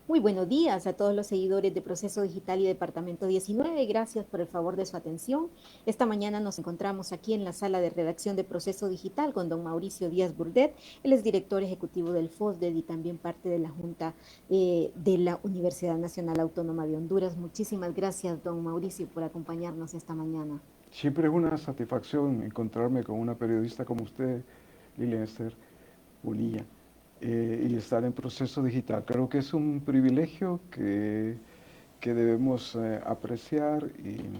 Muy buenos días a todos los seguidores de Proceso Digital y Departamento 19. Gracias por el favor de su atención. Esta mañana nos encontramos aquí en la sala de redacción de Proceso Digital con don Mauricio Díaz Burdet. Él es director ejecutivo del FOSDED y también parte de la Junta de la Universidad Nacional Autónoma de Honduras. Muchísimas gracias, don Mauricio, por acompañarnos esta mañana. Siempre es una satisfacción encontrarme con una periodista como usted, Lilian Esther Bonilla, y estar en Proceso Digital. Creo que es un privilegio que debemos apreciar y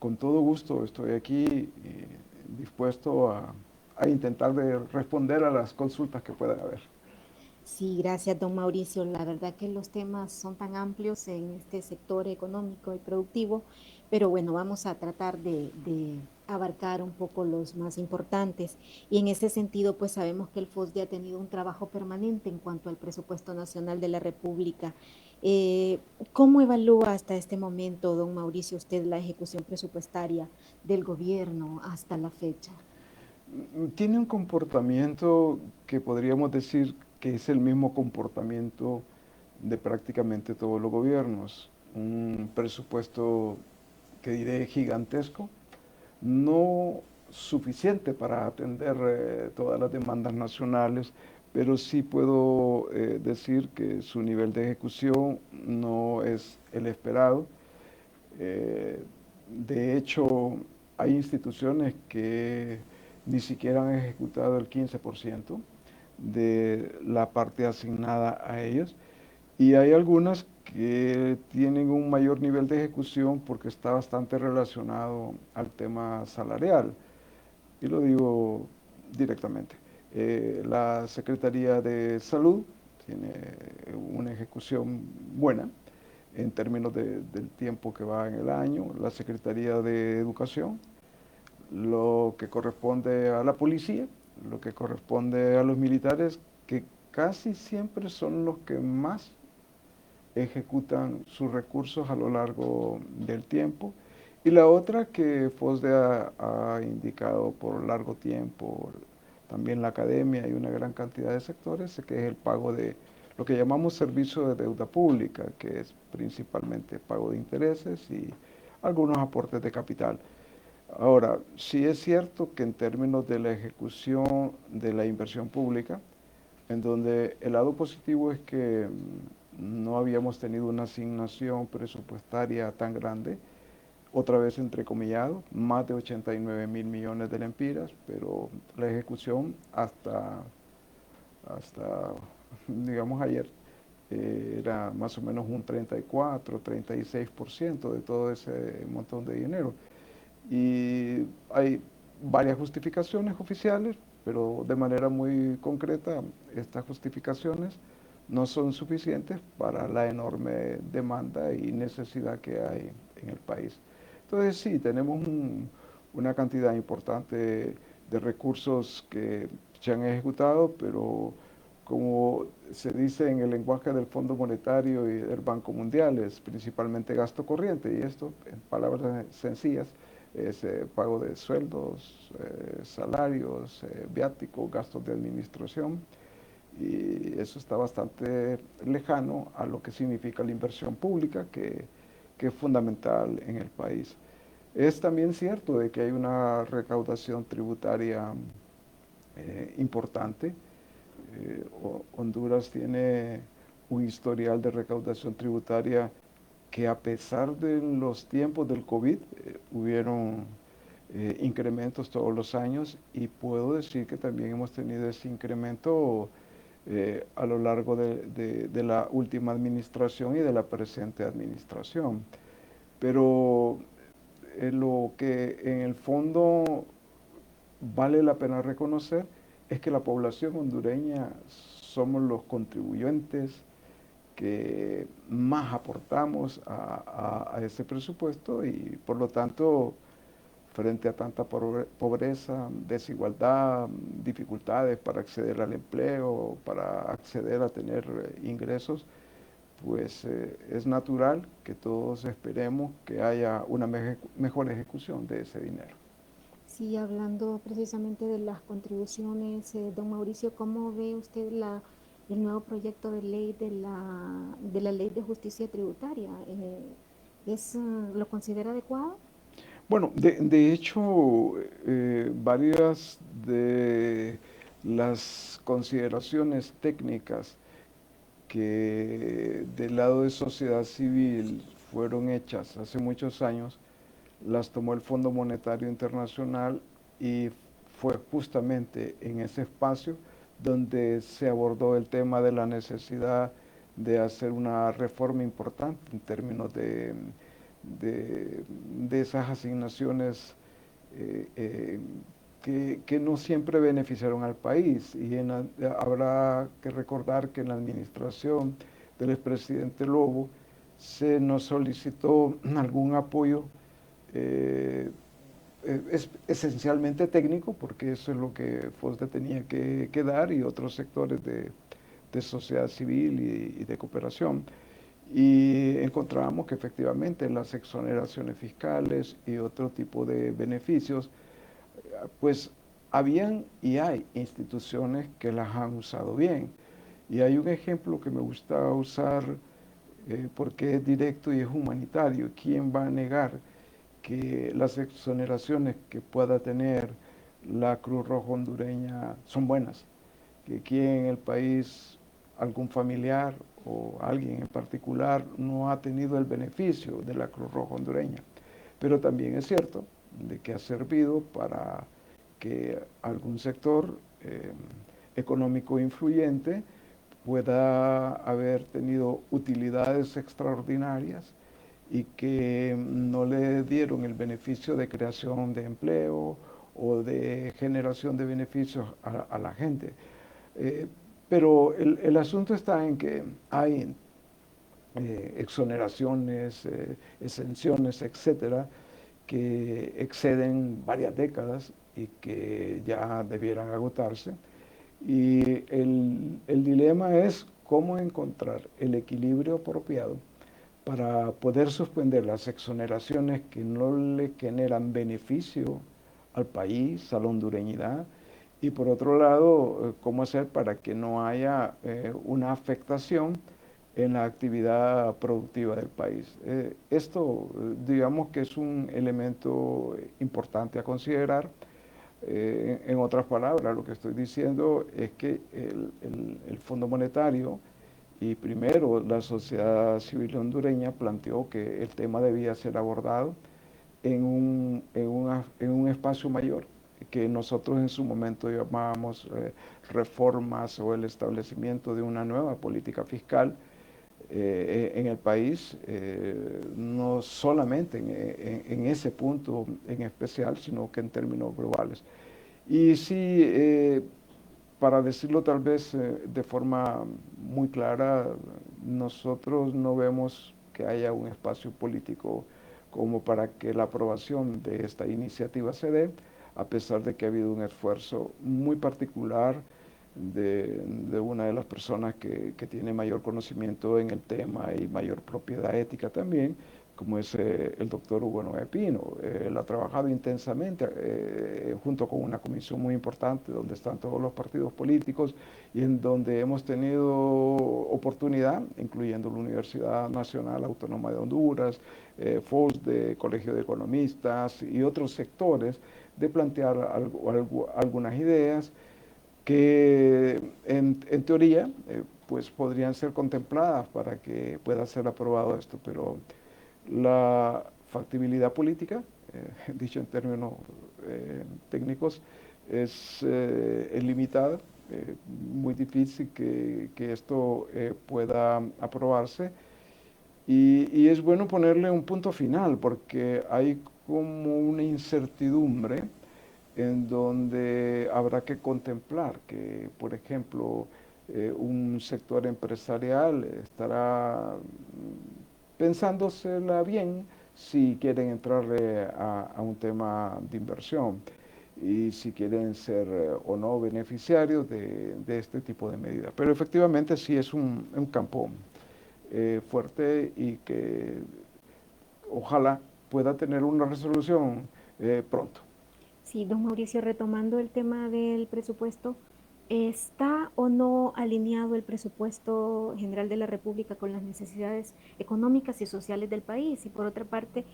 con todo gusto estoy aquí dispuesto a intentar de responder a las consultas que puedan haber. Sí, gracias, don Mauricio. La verdad que los temas son tan amplios en este sector económico y productivo, pero bueno, vamos a tratar de abarcar un poco los más importantes. Y en ese sentido, pues sabemos que el FOSDE ha tenido un trabajo permanente en cuanto al presupuesto nacional de la República. Eh, ¿Cómo evalúa hasta este momento, don Mauricio, usted la ejecución presupuestaria del gobierno hasta la fecha? Tiene un comportamiento que podríamos decir que es el mismo comportamiento de prácticamente todos los gobiernos. Un presupuesto que diré gigantesco, no suficiente para atender todas las demandas nacionales, pero sí puedo decir que su nivel de ejecución no es el esperado. Eh, de hecho, hay instituciones que ni siquiera han ejecutado el 15% de la parte asignada a ellos y hay algunas que tienen un mayor nivel de ejecución porque está bastante relacionado al tema salarial. Y lo digo directamente. La Secretaría de Salud tiene una ejecución buena en términos del tiempo que va en el año. La Secretaría de Educación, lo que corresponde a la policía, lo que corresponde a los militares, que casi siempre son los que más ejecutan sus recursos a lo largo del tiempo. Y la otra que FOSDE ha indicado por largo tiempo, también la academia y una gran cantidad de sectores, que es el pago de lo que llamamos servicio de deuda pública, que es principalmente pago de intereses y algunos aportes de capital. Ahora, sí es cierto que en términos de la ejecución de la inversión pública, en donde el lado positivo es que no habíamos tenido una asignación presupuestaria tan grande, otra vez entrecomillado, más de 89.000 millones de lempiras, pero la ejecución hasta digamos ayer, era más o menos un 34, 36% de todo ese montón de dinero. Y hay varias justificaciones oficiales, pero de manera muy concreta, estas justificaciones no son suficientes para la enorme demanda y necesidad que hay en el país. Entonces sí, tenemos una cantidad importante de recursos que se han ejecutado, pero como se dice en el lenguaje del Fondo Monetario y del Banco Mundial, es principalmente gasto corriente, y esto, en palabras sencillas, es pago de sueldos, salarios, viáticos, gastos de administración, y eso está bastante lejano a lo que significa la inversión pública, que es fundamental en el país. Es también cierto de que hay una recaudación tributaria importante. Honduras tiene un historial de recaudación tributaria que a pesar de los tiempos del COVID, hubieron incrementos todos los años y puedo decir que también hemos tenido ese incremento a lo largo de la última administración y de la presente administración. Pero lo que en el fondo vale la pena reconocer es que la población hondureña somos los contribuyentes que más aportamos a ese presupuesto y por lo tanto, frente a tanta pobreza, desigualdad, dificultades para acceder al empleo, para acceder a tener ingresos, pues es natural que todos esperemos que haya una mejor ejecución de ese dinero. Sí, hablando precisamente de las contribuciones, don Mauricio, ¿cómo ve usted el nuevo proyecto de ley de la ley de justicia tributaria. ¿Lo considera adecuado? Bueno, de hecho, varias de las consideraciones técnicas que del lado de sociedad civil fueron hechas hace muchos años, las tomó el Fondo Monetario Internacional y fue justamente en ese espacio donde se abordó el tema de la necesidad de hacer una reforma importante en términos de esas asignaciones eh, eh, que no siempre beneficiaron al país. Habrá que recordar que en la administración del expresidente Lobo se nos solicitó algún apoyo es esencialmente técnico, porque eso es lo que FOSDE tenía que dar y otros sectores de sociedad civil y de cooperación. Y encontramos que efectivamente las exoneraciones fiscales y otro tipo de beneficios, pues habían y hay instituciones que las han usado bien. Y hay un ejemplo que me gusta usar porque es directo y es humanitario. ¿Quién va a negar que las exoneraciones que pueda tener la Cruz Roja hondureña son buenas? Que aquí en el país algún familiar o alguien en particular no ha tenido el beneficio de la Cruz Roja hondureña. Pero también es cierto de que ha servido para que algún sector económico influyente pueda haber tenido utilidades extraordinarias y que no le dieron el beneficio de creación de empleo o de generación de beneficios a la gente. Eh, pero el asunto está en que hay exoneraciones, exenciones, etcétera, que exceden varias décadas y que ya debieran agotarse. Y el dilema es cómo encontrar el equilibrio apropiado para poder suspender las exoneraciones que no le generan beneficio al país, a la hondureñidad, y por otro lado, cómo hacer para que no haya una afectación en la actividad productiva del país. Esto, digamos que es un elemento importante a considerar. En otras palabras, lo que estoy diciendo es que el Fondo Monetario y primero la sociedad civil hondureña planteó que el tema debía ser abordado en un espacio mayor, que nosotros en su momento llamábamos reformas o el establecimiento de una nueva política fiscal en el país, no solamente en ese punto en especial, sino que en términos globales. Y sí, para decirlo tal vez de forma muy clara, nosotros no vemos que haya un espacio político como para que la aprobación de esta iniciativa se dé, a pesar de que ha habido un esfuerzo muy particular de una de las personas que tiene mayor conocimiento en el tema y mayor propiedad ética también, como es el doctor Hugo Noé Pino. Él ha trabajado intensamente junto con una comisión muy importante donde están todos los partidos políticos y en donde hemos tenido oportunidad, incluyendo la Universidad Nacional Autónoma de Honduras, FOSDE, Colegio de Economistas y otros sectores, de plantear algunas ideas que en teoría pues podrían ser contempladas para que pueda ser aprobado esto, pero la factibilidad política, dicho en términos técnicos, es limitada, muy difícil que esto pueda aprobarse y es bueno ponerle un punto final porque hay como una incertidumbre en donde habrá que contemplar que, por ejemplo, un sector empresarial estará pensándosela bien si quieren entrarle a un tema de inversión y si quieren ser o no beneficiarios de este tipo de medidas. Pero efectivamente sí es un campo fuerte y que ojalá pueda tener una resolución pronto. Sí, don Mauricio, retomando el tema del presupuesto, ¿Está o no alineado el presupuesto general de la República con las necesidades económicas y sociales del país? Y por otra parte,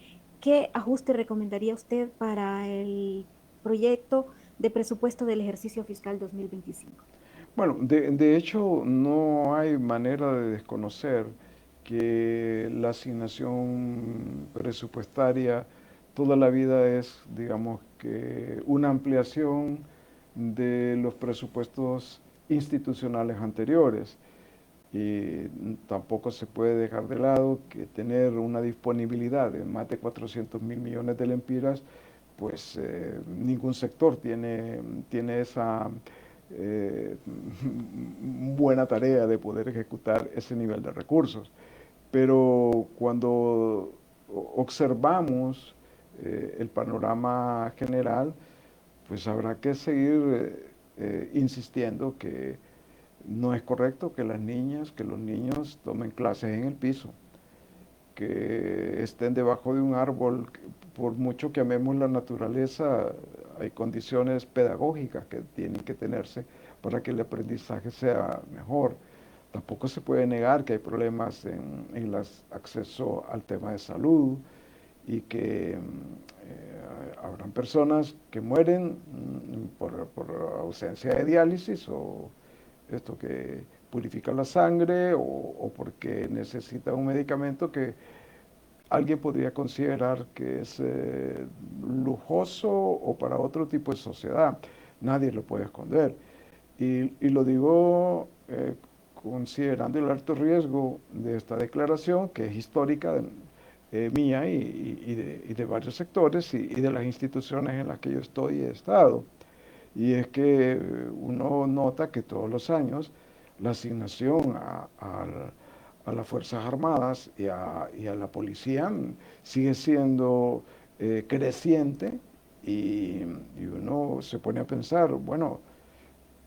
¿qué ajuste recomendaría usted para el proyecto de presupuesto del ejercicio fiscal 2025? Bueno, de hecho, no hay manera de desconocer que la asignación presupuestaria toda la vida es, digamos, que una ampliación de los presupuestos institucionales anteriores. Y tampoco se puede dejar de lado que tener una disponibilidad de más de 400.000 millones de lempiras, pues ningún sector tiene esa eh, buena tarea de poder ejecutar ese nivel de recursos. Pero cuando observamos el panorama general, pues habrá que seguir insistiendo que no es correcto que las niñas, que los niños tomen clases en el piso, que estén debajo de un árbol. Por mucho que amemos la naturaleza, hay condiciones pedagógicas que tienen que tenerse para que el aprendizaje sea mejor. Tampoco se puede negar que hay problemas en el acceso al tema de salud y que habrán personas que mueren por ausencia de diálisis o esto que purifica la sangre o porque necesita un medicamento que alguien podría considerar que es lujoso o para otro tipo de sociedad. Nadie lo puede esconder. Y lo digo considerando el alto riesgo de esta declaración, que es histórica mía y de varios sectores y de las instituciones en las que yo estoy y he estado. Y es que uno nota que todos los años la asignación a las Fuerzas Armadas y a la policía sigue siendo creciente y uno se pone a pensar, bueno,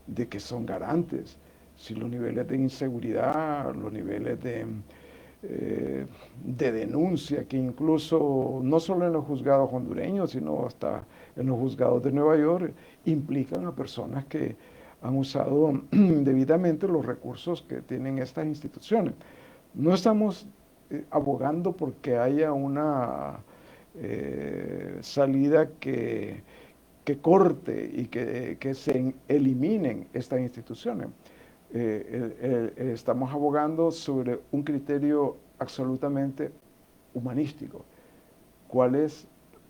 de que son garantes. Si los niveles de inseguridad, los niveles de denuncia, que incluso no solo en los juzgados hondureños, sino hasta en los juzgados de Nueva York, implican a personas que han usado debidamente los recursos que tienen estas instituciones. No estamos abogando porque haya una salida que corte y que se eliminen estas instituciones. Estamos abogando sobre un criterio absolutamente humanístico. ¿Cuál es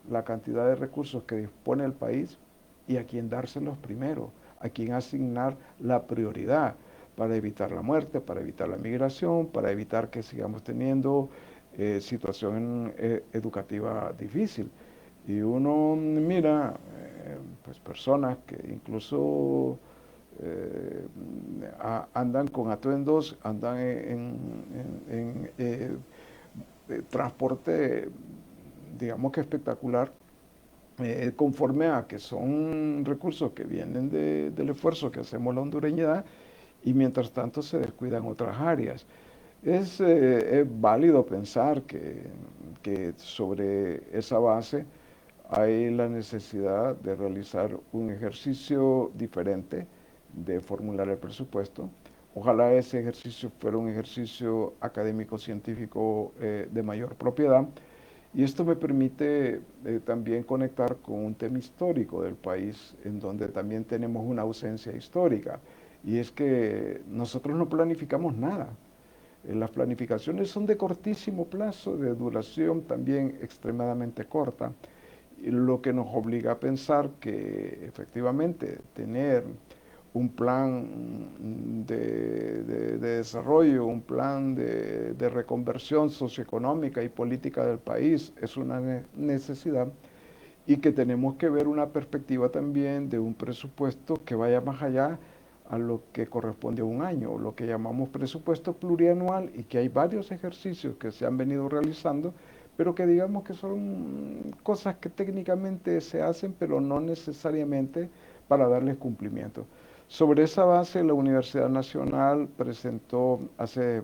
la cantidad de recursos que dispone el país y a quién dárselos primero? ¿A quién asignar la prioridad para evitar la muerte, para evitar la migración, para evitar que sigamos teniendo situación educativa difícil? Y uno mira, pues personas que incluso andan con atuendos, andan en transporte, digamos que espectacular, conforme a que son recursos que vienen del esfuerzo que hacemos la hondureñidad y mientras tanto se descuidan otras áreas. Es válido pensar que sobre esa base hay la necesidad de realizar un ejercicio diferente de formular el presupuesto. Ojalá ese ejercicio fuera un ejercicio académico-científico de mayor propiedad. Y esto me permite también conectar con un tema histórico del país, en donde también tenemos una ausencia histórica. Y es que nosotros no planificamos nada. Las planificaciones son de cortísimo plazo, de duración también extremadamente corta, lo que nos obliga a pensar que efectivamente tener un plan de desarrollo, un plan de reconversión socioeconómica y política del país es una necesidad y que tenemos que ver una perspectiva también de un presupuesto que vaya más allá a lo que corresponde a un año, lo que llamamos presupuesto plurianual y que hay varios ejercicios que se han venido realizando, pero que digamos que son cosas que técnicamente se hacen, pero no necesariamente para darles cumplimiento. Sobre esa base, la Universidad Nacional presentó hace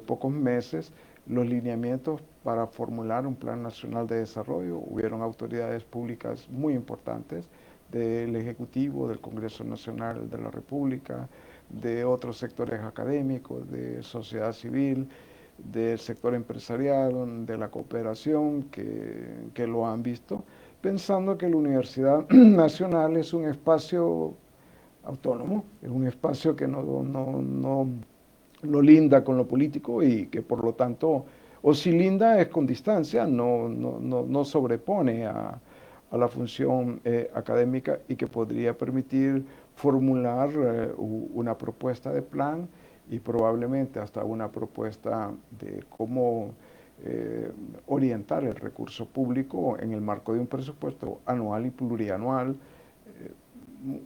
pocos meses los lineamientos para formular un plan nacional de desarrollo. Hubieron autoridades públicas muy importantes del Ejecutivo, del Congreso Nacional de la República, de otros sectores académicos, de sociedad civil, del sector empresarial, de la cooperación, que lo han visto, pensando que la Universidad Nacional es un espacio autónomo, es un espacio que no linda con lo político y que por lo tanto, o si linda es con distancia, no sobrepone a la función académica y que podría permitir formular una propuesta de plan y probablemente hasta una propuesta de cómo orientar el recurso público en el marco de un presupuesto anual y plurianual.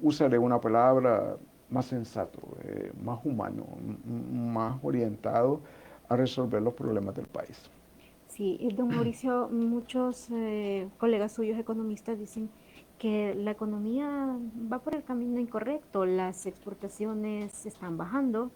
Usaré una palabra más sensato, más humano, más orientado a resolver los problemas del país. Sí, don Mauricio, muchos colegas suyos economistas dicen que la economía va por el camino incorrecto, las exportaciones están bajando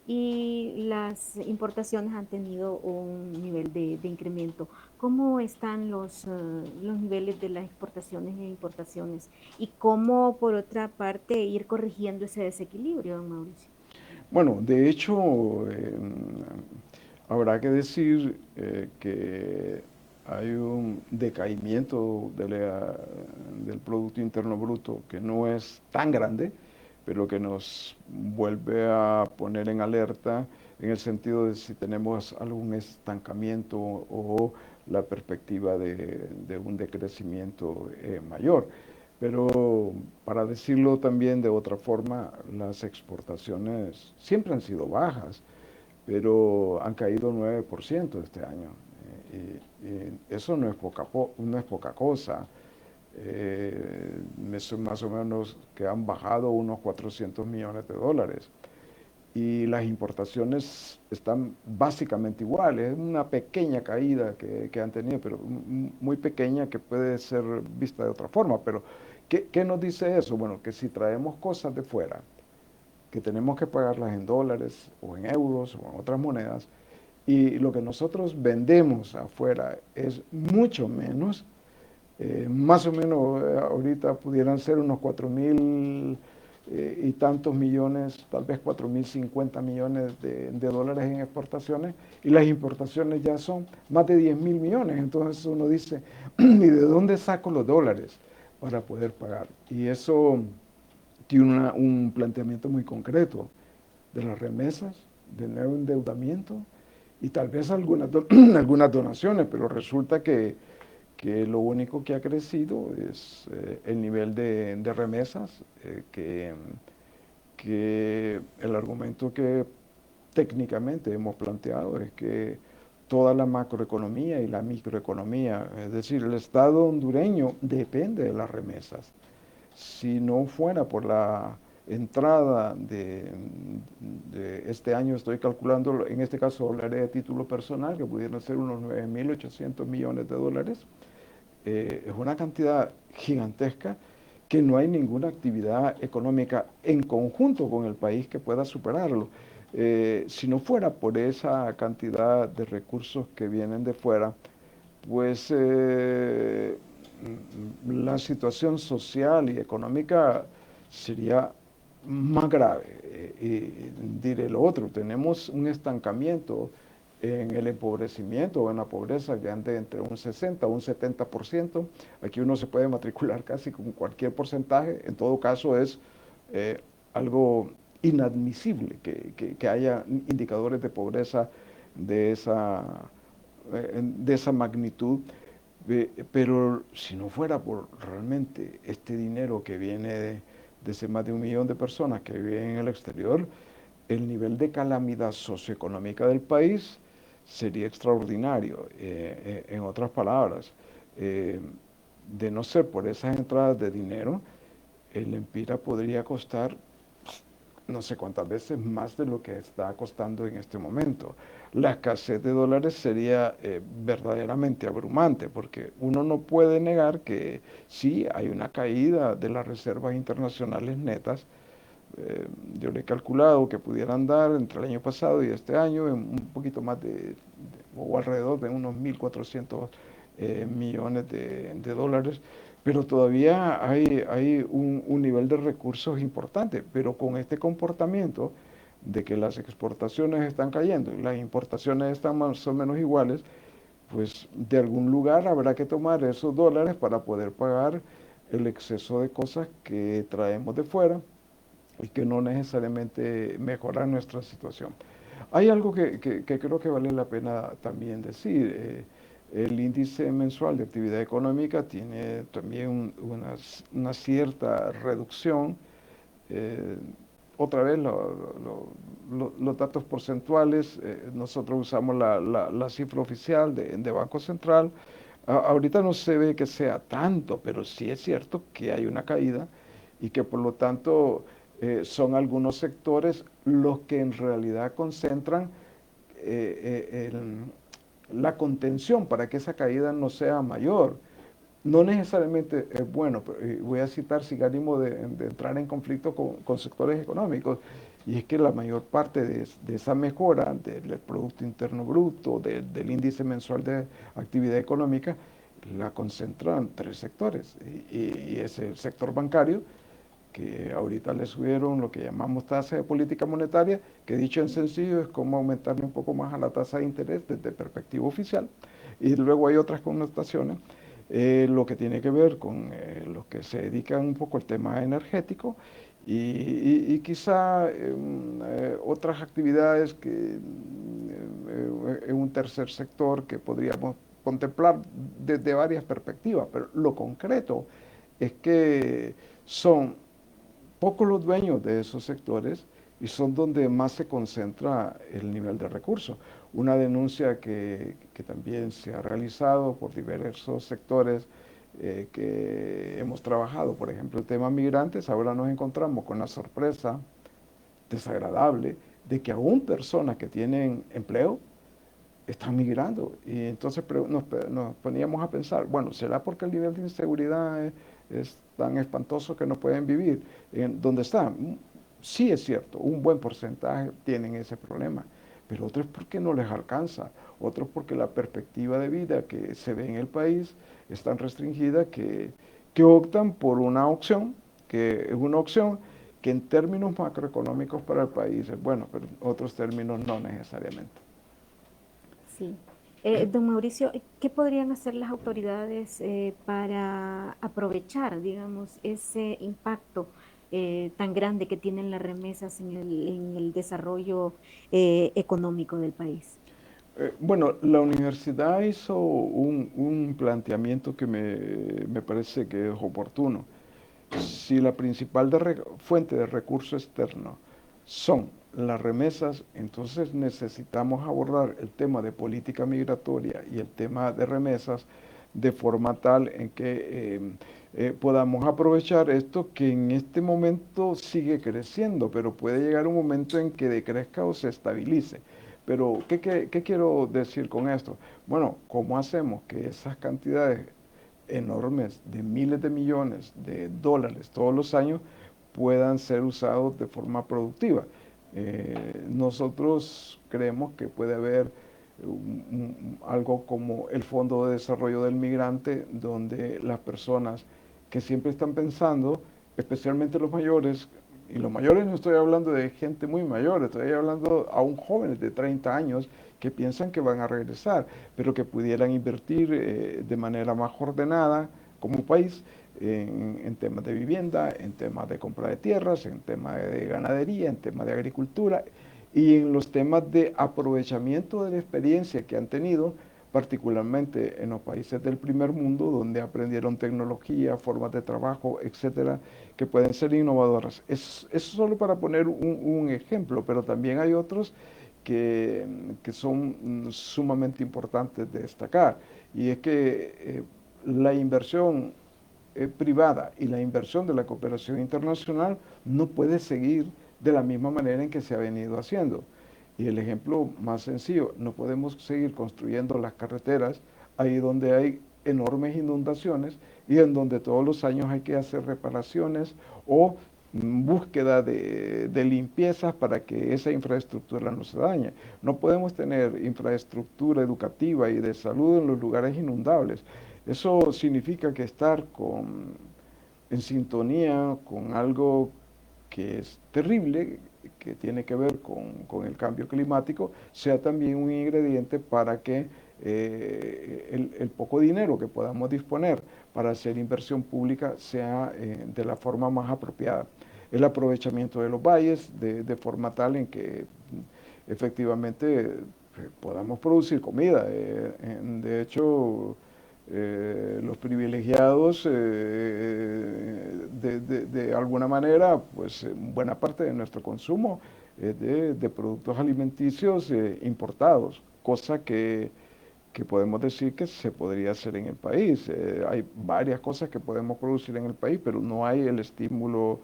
y las importaciones han tenido un nivel de incremento. ¿Cómo están los niveles de las exportaciones e importaciones? ¿Y cómo, por otra parte, ir corrigiendo ese desequilibrio, don Mauricio? Bueno, de hecho, habrá que decir que hay un decaimiento del Producto Interno Bruto que no es tan grande, pero que nos vuelve a poner en alerta en el sentido de si tenemos algún estancamiento o la perspectiva de un decrecimiento mayor. Pero para decirlo también de otra forma, las exportaciones siempre han sido bajas, pero han caído 9% este año. Y eso no es poca cosa. Más o menos que han bajado unos 400 millones de dólares. Y las importaciones están básicamente iguales. Es una pequeña caída que han tenido, pero muy pequeña que puede ser vista de otra forma. Pero, ¿qué nos dice eso? Bueno, que si traemos cosas de fuera, que tenemos que pagarlas en dólares o en euros o en otras monedas, y lo que nosotros vendemos afuera es mucho menos, más o menos ahorita pudieran ser unos 4.000 y tantos millones, tal vez 4.050 millones de dólares en exportaciones, y las importaciones ya son más de 10.000 millones. Entonces uno dice, ¿y de dónde saco los dólares para poder pagar? Y eso tiene un planteamiento muy concreto de las remesas, del nuevo endeudamiento y tal vez algunas donaciones, pero resulta que lo único que ha crecido es el nivel de remesas, que el argumento que técnicamente hemos planteado es que toda la macroeconomía y la microeconomía, es decir, el Estado hondureño depende de las remesas. Si no fuera por la entrada de este año, estoy calculando, en este caso hablaré de título personal, que pudieran ser unos 9.800 millones de dólares, es una cantidad gigantesca que no hay ninguna actividad económica en conjunto con el país que pueda superarlo. Si no fuera por esa cantidad de recursos que vienen de fuera, pues la situación social y económica sería más grave. Y diré lo otro, tenemos un estancamiento en el empobrecimiento o en la pobreza que anda entre un 60 o un 70%. Aquí uno se puede matricular casi con cualquier porcentaje. En todo caso es algo inadmisible que haya indicadores de pobreza de esa magnitud. Pero si no fuera por realmente este dinero que viene de ese más de 1 millón de personas que viven en el exterior, el nivel de calamidad socioeconómica del país sería extraordinario. En otras palabras, de no ser por esas entradas de dinero, el Empira podría costar no sé cuántas veces más de lo que está costando en este momento. La escasez de dólares sería verdaderamente abrumante, porque uno no puede negar que sí hay una caída de las reservas internacionales netas. Yo le he calculado que pudieran dar entre el año pasado y este año en un poquito más o alrededor de unos 1.400 millones de dólares, pero todavía hay un nivel de recursos importante, pero con este comportamiento de que las exportaciones están cayendo y las importaciones están más o menos iguales, pues de algún lugar habrá que tomar esos dólares para poder pagar el exceso de cosas que traemos de fuera y que no necesariamente mejoran nuestra situación. Hay algo que creo que vale la pena también decir. El índice mensual de actividad económica tiene también una cierta reducción. eh, Otra vez, los datos porcentuales, nosotros usamos la cifra oficial de Banco Central. Ahorita no se ve que sea tanto, pero sí es cierto que hay una caída y que por lo tanto son algunos sectores los que en realidad concentran la contención para que esa caída no sea mayor. No necesariamente es bueno, pero, voy a citar sin ánimo de entrar en conflicto con sectores económicos, y es que la mayor parte de esa mejora del Producto Interno Bruto, del índice mensual de actividad económica, la concentran tres sectores, y es el sector bancario, que ahorita le subieron lo que llamamos tasa de política monetaria, que dicho en sencillo es como aumentarle un poco más a la tasa de interés desde perspectiva oficial, y luego hay otras connotaciones, lo que tiene que ver con los que se dedican un poco al tema energético y quizá otras actividades que en un tercer sector que podríamos contemplar desde varias perspectivas, pero lo concreto es que son pocos los dueños de esos sectores y son donde más se concentra el nivel de recursos. Una denuncia que también se ha realizado por diversos sectores que hemos trabajado, por ejemplo, el tema migrantes, ahora nos encontramos con la sorpresa desagradable de que aún personas que tienen empleo están migrando. Y entonces nos poníamos a pensar, bueno, ¿será porque el nivel de inseguridad es tan espantoso que no pueden vivir en donde están? Sí es cierto, un buen porcentaje tienen ese problema, pero otros porque no les alcanza, otros porque la perspectiva de vida que se ve en el país es tan restringida que optan por una opción, que es una opción que en términos macroeconómicos para el país es bueno, pero en otros términos no necesariamente. Sí. Don Mauricio, ¿qué podrían hacer las autoridades para aprovechar, digamos, ese impacto tan grande que tienen las remesas en el desarrollo económico del país? Bueno, la universidad hizo un planteamiento que me parece que es oportuno. Si la principal fuente de recurso externo son las remesas, entonces necesitamos abordar el tema de política migratoria y el tema de remesas de forma tal en que podamos aprovechar esto que en este momento sigue creciendo, pero puede llegar un momento en que decrezca o se estabilice. Pero, ¿qué quiero decir con esto? Bueno, ¿cómo hacemos que esas cantidades enormes de miles de millones de dólares todos los años puedan ser usados de forma productiva? Nosotros creemos que puede haber algo como el Fondo de Desarrollo del Migrante, donde las personas que siempre están pensando, especialmente los mayores, y los mayores no estoy hablando de gente muy mayor, estoy hablando aún jóvenes de 30 años que piensan que van a regresar, pero que pudieran invertir de manera más ordenada como país en temas de vivienda, en temas de compra de tierras, en temas de ganadería, en temas de agricultura y en los temas de aprovechamiento de la experiencia que han tenido, particularmente en los países del primer mundo, donde aprendieron tecnología, formas de trabajo, etcétera, que pueden ser innovadoras. Eso solo para poner un ejemplo, pero también hay otros que son sumamente importantes de destacar, y es que la inversión privada y la inversión de la cooperación internacional no puede seguir de la misma manera en que se ha venido haciendo. Y el ejemplo más sencillo, no podemos seguir construyendo las carreteras ahí donde hay enormes inundaciones y en donde todos los años hay que hacer reparaciones o búsqueda de limpiezas para que esa infraestructura no se dañe. No podemos tener infraestructura educativa y de salud en los lugares inundables. Eso significa que estar en sintonía con algo que es terrible, que tiene que ver con el cambio climático, sea también un ingrediente para que el poco dinero que podamos disponer para hacer inversión pública sea de la forma más apropiada. El aprovechamiento de los valles de forma tal en que efectivamente podamos producir comida. De hecho, los privilegiados, de alguna manera, pues buena parte de nuestro consumo es de productos alimenticios importados, cosa que podemos decir que se podría hacer en el país. Hay varias cosas que podemos producir en el país, pero no hay el estímulo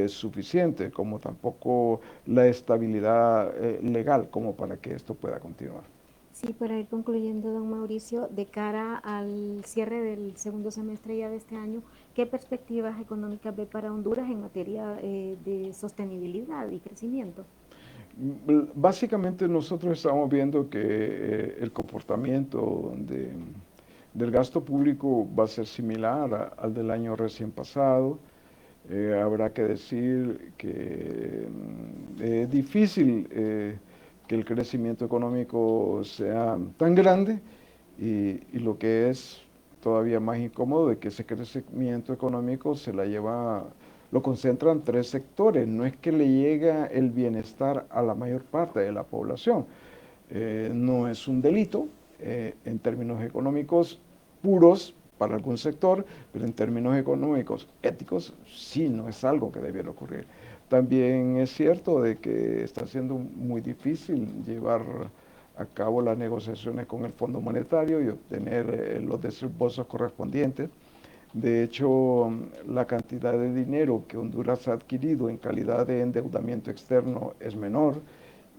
suficiente, como tampoco la estabilidad legal como para que esto pueda continuar. Sí, para ir concluyendo, don Mauricio, de cara al cierre del segundo semestre ya de este año, ¿qué perspectivas económicas ve para Honduras en materia de sostenibilidad y crecimiento? Básicamente nosotros estamos viendo que el comportamiento del gasto público va a ser similar al del año recién pasado. Habrá que decir que es difícil que el crecimiento económico sea tan grande y lo que es todavía más incómodo de que ese crecimiento económico se la lleva, lo concentran tres sectores. No es que le llega el bienestar a la mayor parte de la población. No es un delito en términos económicos puros para algún sector, pero en términos económicos éticos sí no es algo que debiera ocurrir. También es cierto de que está siendo muy difícil llevar a cabo las negociaciones con el Fondo Monetario y obtener los desembolsos correspondientes. De hecho, la cantidad de dinero que Honduras ha adquirido en calidad de endeudamiento externo es menor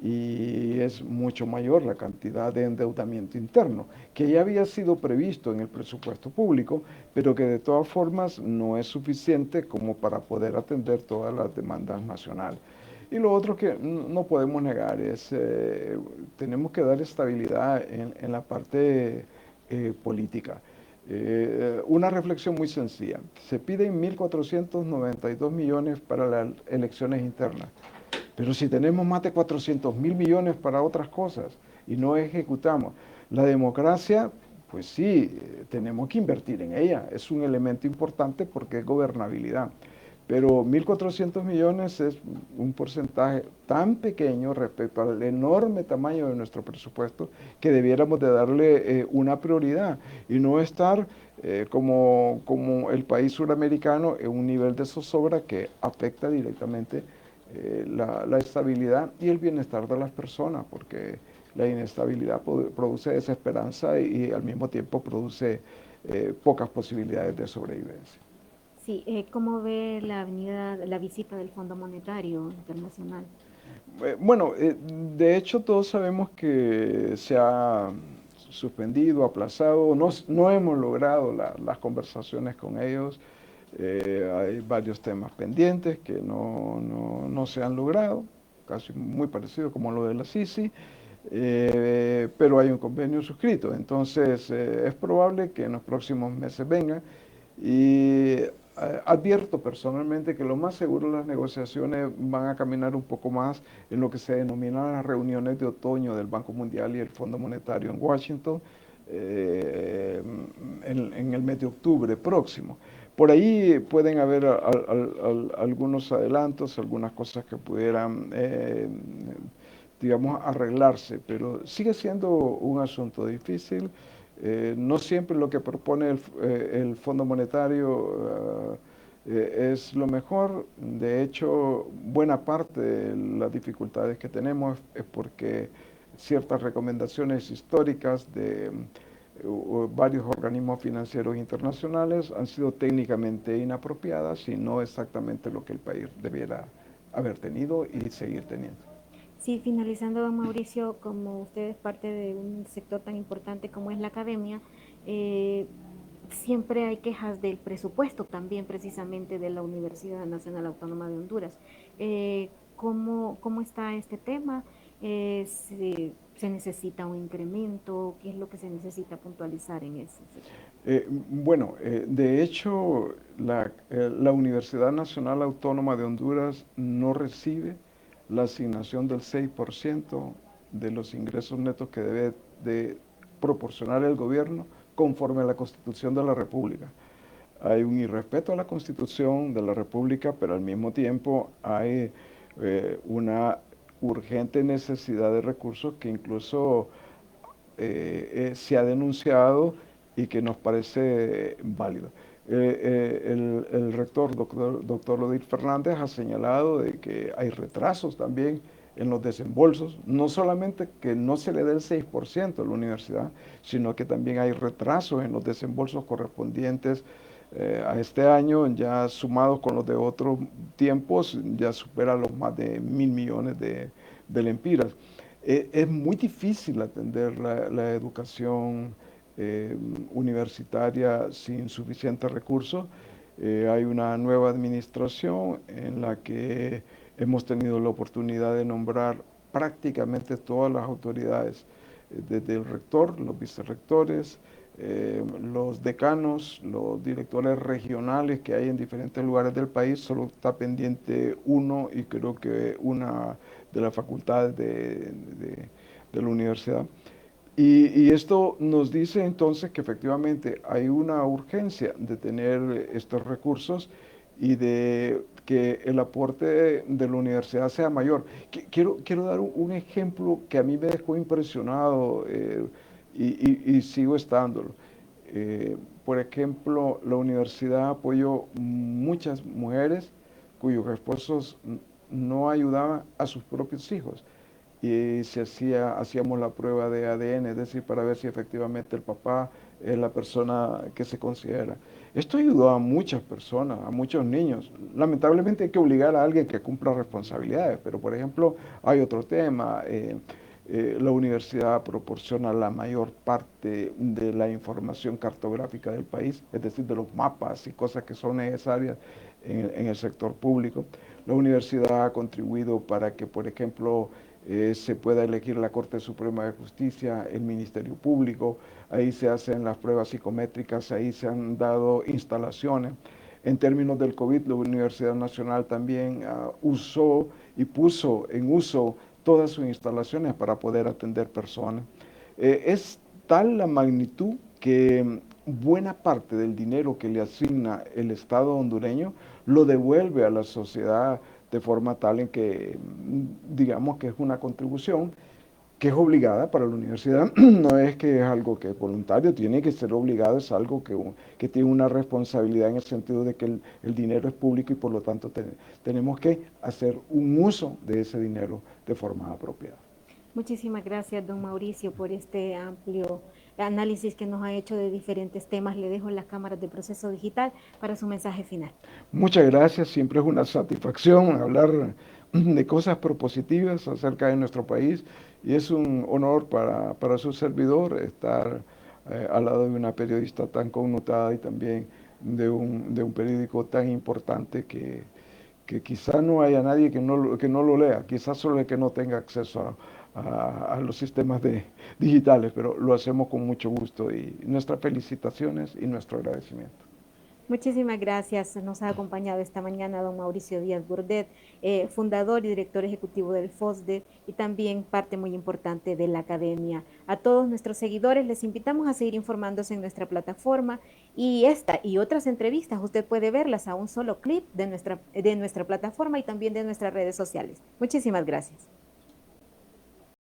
y es mucho mayor la cantidad de endeudamiento interno, que ya había sido previsto en el presupuesto público, pero que de todas formas no es suficiente como para poder atender todas las demandas nacionales. Y lo otro que no podemos negar es, tenemos que dar estabilidad en la parte política. Una reflexión muy sencilla. Se piden 1.492 millones para las elecciones internas. Pero si tenemos más de 400.000 millones para otras cosas y no ejecutamos, la democracia, pues sí, tenemos que invertir en ella. Es un elemento importante porque es gobernabilidad. Pero 1.400 millones es un porcentaje tan pequeño respecto al enorme tamaño de nuestro presupuesto que debiéramos de darle una prioridad y no estar como el país suramericano en un nivel de zozobra que afecta directamente la estabilidad y el bienestar de las personas, porque la inestabilidad produce desesperanza y al mismo tiempo produce pocas posibilidades de sobrevivencia. Sí, ¿cómo ve la visita del Fondo Monetario Internacional? Bueno, de hecho todos sabemos que se ha suspendido, aplazado, no hemos logrado las conversaciones con ellos. Hay varios temas pendientes que no se han logrado, casi muy parecido como lo de la Sisi, pero hay un convenio suscrito. Entonces es probable que en los próximos meses venga y advierto personalmente que lo más seguro las negociaciones van a caminar un poco más en lo que se denominan las reuniones de otoño del Banco Mundial y el Fondo Monetario en Washington en el mes de octubre próximo. Por ahí pueden haber algunos adelantos, algunas cosas que pudieran, digamos, arreglarse, pero sigue siendo un asunto difícil. No siempre lo que propone el Fondo Monetario es lo mejor. De hecho, buena parte de las dificultades que tenemos es porque ciertas recomendaciones históricas de varios organismos financieros internacionales han sido técnicamente inapropiadas y no exactamente lo que el país debiera haber tenido y seguir teniendo. Sí, finalizando, don Mauricio, como usted es parte de un sector tan importante como es la academia, eh, siempre hay quejas del presupuesto también precisamente de la Universidad Nacional Autónoma de Honduras. ¿Cómo está este tema? ¿Se necesita un incremento? ¿Qué es lo que se necesita puntualizar en ese sector? Bueno, de hecho, la Universidad Nacional Autónoma de Honduras no recibe la asignación del 6% de los ingresos netos que debe de proporcionar el gobierno conforme a la Constitución de la República. Hay un irrespeto a la Constitución de la República, pero al mismo tiempo hay una urgente necesidad de recursos que incluso se ha denunciado y que nos parece válido. El rector, doctor Lodir Fernández, ha señalado de que hay retrasos también en los desembolsos, no solamente que no se le dé el 6% a la universidad, sino que también hay retrasos en los desembolsos correspondientes a este año, ya sumados con los de otros tiempos, ya supera los más de 1.000 millones de lempiras. Es muy difícil atender la educación universitaria sin suficientes recursos. Hay una nueva administración en la que hemos tenido la oportunidad de nombrar prácticamente todas las autoridades, desde el rector, los vicerrectores, los decanos, los directores regionales que hay en diferentes lugares del país. Solo está pendiente uno, y creo que una de las facultades de la universidad. Y esto nos dice entonces que efectivamente hay una urgencia de tener estos recursos y de que el aporte de la universidad sea mayor. Quiero dar un ejemplo que a mí me dejó impresionado y sigo estándolo. Por ejemplo, la universidad apoyó muchas mujeres cuyos esposos no ayudaban a sus propios hijos y hacíamos la prueba de ADN, es decir, para ver si efectivamente el papá es la persona que se considera. Esto ayudó a muchas personas, a muchos niños. Lamentablemente hay que obligar a alguien que cumpla responsabilidades, pero por ejemplo hay otro tema. La universidad proporciona la mayor parte de la información cartográfica del país, es decir, de los mapas y cosas que son necesarias en el sector público. La universidad ha contribuido para que, por ejemplo, se pueda elegir la Corte Suprema de Justicia, el Ministerio Público, ahí se hacen las pruebas psicométricas, ahí se han dado instalaciones. En términos del COVID, la Universidad Nacional también usó y puso en uso todas sus instalaciones para poder atender personas. Es tal la magnitud que buena parte del dinero que le asigna el Estado hondureño lo devuelve a la sociedad de forma tal en que digamos que es una contribución que es obligada para la universidad. No es que es algo que es voluntario, tiene que ser obligado, es algo que tiene una responsabilidad en el sentido de que el dinero es público y por lo tanto tenemos que hacer un uso de ese dinero de forma apropiada. Muchísimas gracias, don Mauricio, por este amplio análisis que nos ha hecho de diferentes temas. Le dejo las cámaras de Proceso Digital para su mensaje final. Muchas gracias, siempre es una satisfacción hablar de cosas propositivas acerca de nuestro país y es un honor para su servidor estar al lado de una periodista tan connotada y también de un periódico tan importante que quizá no haya nadie que no lo lea, quizás solo el que no tenga acceso a los sistemas digitales, pero lo hacemos con mucho gusto y nuestras felicitaciones y nuestro agradecimiento. Muchísimas gracias. Nos ha acompañado esta mañana don Mauricio Díaz Burdet, fundador y director ejecutivo del FOSDE y también parte muy importante de la academia. A todos nuestros seguidores les invitamos a seguir informándose en nuestra plataforma y esta y otras entrevistas usted puede verlas a un solo clip de nuestra plataforma y también de nuestras redes sociales. Muchísimas gracias.